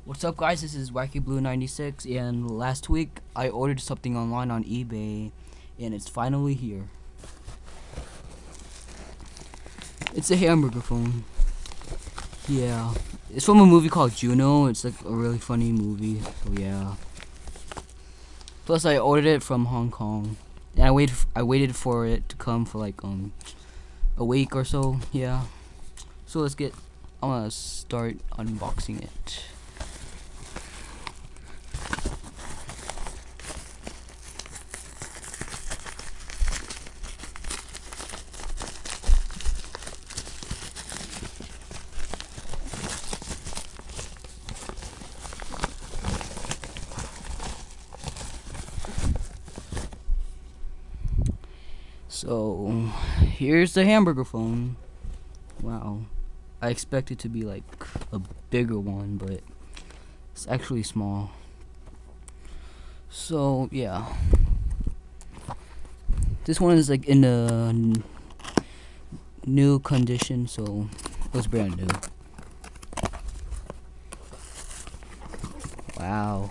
What's up, guys? This is Wacky Blue 96, and last week I ordered something online on eBay, and it's finally here. It's a hamburger phone. Yeah, it's from a movie called Juno. It's like a really funny movie. So yeah. Plus, I ordered it from Hong Kong, and I waited for it to come for like a week or so. Yeah. So I'm gonna start unboxing it. So, here's the hamburger phone. Wow. I expect it to be like a bigger one, but it's actually small. So, yeah. This one is like in a new condition, so it was brand new. Wow.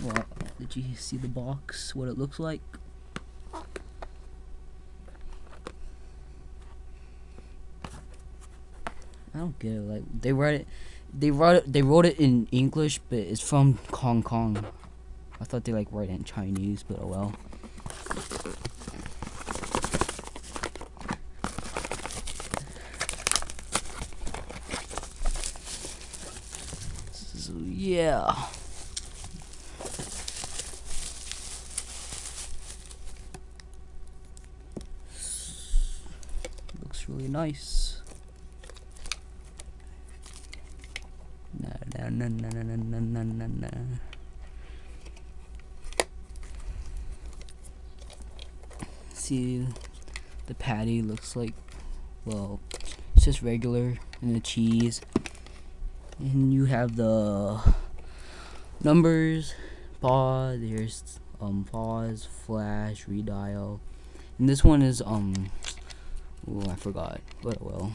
Well, did you see the box? What it looks like? I don't get it. Like they wrote it in English, but it's from Hong Kong. I thought they like write it in Chinese, but oh well. So yeah. Looks really nice. No. See, the patty looks like, well, it's just regular, and the cheese, and you have the numbers, pause. There's pause, flash, redial, and this one is oh, I forgot, but well.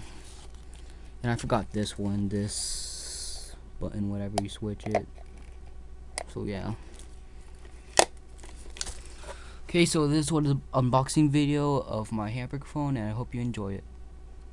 And I forgot this one, this button, whatever you switch it. So yeah. Okay, so this was an unboxing video of my hamburger phone, and I hope you enjoy it.